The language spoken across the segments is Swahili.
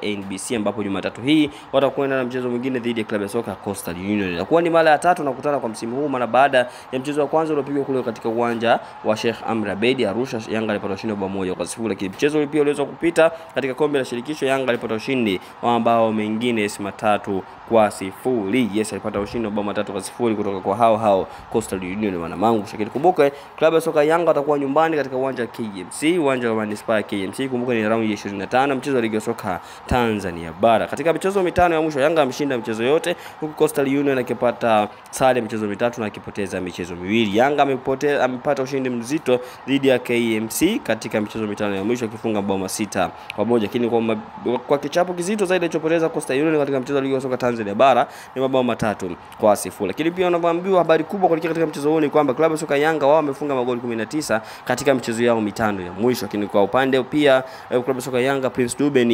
NBC, ambapo Jumatatu hii watakwenda na mchezo mwingine dhidi ya klabu ya soka Coastal Union. Itakuwa ni mara ya 3 na kukutana kwa msimu huu, mara baada ya mchezo wa kwanza uliopigwa kule katika uwanja wa Sheikh Amri Abeid Arusha. Yanga alipata ushindi wa 1-0, lakini mchezo ule pia uliweza kupita katika kombe la shirikisho. Yanga alipata ushindi wa mabao mengine 3-0. Yes, alipata ushindi wa mabao 3-0 kutoka kwa hao Coastal Union wanamangu. Shakili kumbuke klabu ya soka Yanga atakuwa nyumbani katika uwanja wa KMC, uwanja wa Manispaa KMC. Kumbuka ni round ya 25 mchezo wa ligi ya soka Tanzania bara. Katika michezo mitano ya mwisho Yanga ameshinda michezo yote, huku Coastal Union akipata sare michezo mitatu na akipoteza michezo miwili. Yanga amepata ushindi mzito dhidi ya KMC katika michezo mitano ya mwisho akifunga mabao 6-1, lakini kwa kichapo kizito zaidi alichopoteza Coastal Union katika mchezo wa ligi ya soka Tanzania bara ni mabao 3-0. Lakini pia unavyoambiwa habari kubwa katika mchezo huu ni kwamba klabu ya soka Yanga wao wamefunga magoli 19 katika michezo yao mitano ya mwisho, lakini kwa upande pia klabu ya soka Yanga Prince Dube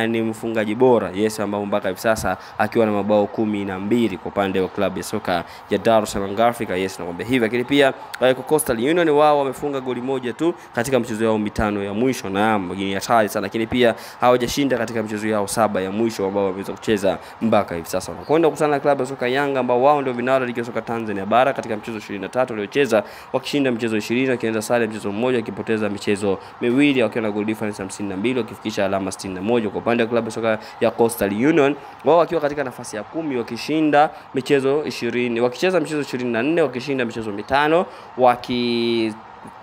ni mfungaji bora, yes, ambao mpaka hivi sasa akiwa na mabao 12 kwa upande wa klabu ya soka ya Dar es Salaam Africa, yes, na kwamba hivi. Lakini pia kwa Coastal Union wao wamefunga goli moja tu katika mchezo yao mitano ya mwisho, na ni hatari sana, lakini pia hawajashinda katika mchezo yao 7 ya mwisho ambao wameweza kucheza mpaka hivi sasa. Wanakwenda kukutana na klabu ya soka Yanga ambao wao ndio vinara ligi ya soka Tanzania bara katika mchezo 23 waliocheza, wakishinda mchezo 20, wakianza sare mchezo mmoja, wakipoteza michezo miwili, wakiwa na goal difference 52, wakifikisha alama 61. Kwa upande wa klabu ya soka ya Coastal Union wao wakiwa katika nafasi ya 10, wakishinda michezo 20, wakicheza michezo 24, wakishinda michezo 5,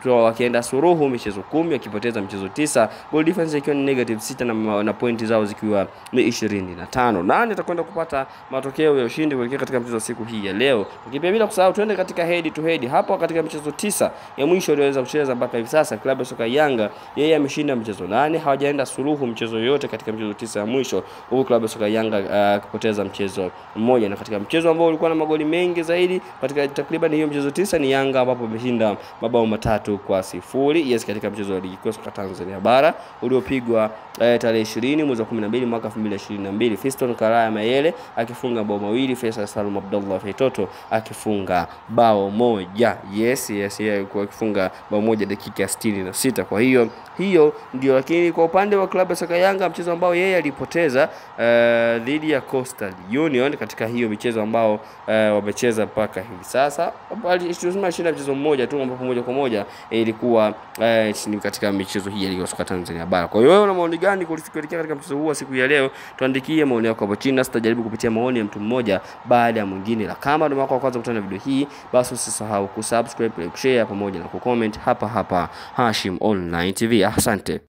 wakienda suruhu michezo 10, wakipoteza michezo 9, goal difference ikiwa ni -6 na pointi zao zikiwa ni 25. Nani atakwenda kupata matokeo ya ushindi kuelekea katika mchezo siku hii ya leo? Ukipia bila kusahau twende katika head to head hapo katika michezo 9 ya mwisho walioweza kucheza mpaka hivi sasa. Klabu ya soka Yanga yeye ameshinda michezo 8, hawajaenda suruhu michezo yote katika michezo 9 ya mwisho, huku klabu ya soka Yanga kupoteza mchezo mmoja, na katika mchezo ambao ulikuwa na magoli mengi zaidi katika takriban hiyo mchezo 9 ni Yanga ambapo ameshinda mabao 3-0. Yes, katika mchezo wa ligi kuu soka Tanzania bara uliopigwa tarehe 20 mwezi wa 12 mwaka 2022, Fiston Karaya Mayele akifunga bao 2, Faisal Salum Abdullah Feitoto akifunga bao 1. Yes, akifunga bao 1 dakika ya 66. Kwa hiyo ndio. Lakini kwa upande wa klabu ya soka Yanga mchezo ambao yeye alipoteza dhidi ya Coastal Union katika hiyo michezo ambao wamecheza mpaka hivi sasa, alishinda mchezo mmoja tu ambapo moja kwa moja ilikuwa ni katika michezo hii ya ligi ya soka Tanzania bara. Kwa hiyo wewe una maoni gani kuelekea katika mchezo huu wa siku ya leo? Tuandikie maoni yako hapo chini, tutajaribu kupitia maoni ya mtu mmoja baada ya mwingine. Na kama ndio mara ya kwanza kutana video hii, basi usisahau kusubscribe, like, share pamoja na kucomment hapa Hashim Online TV. Asante.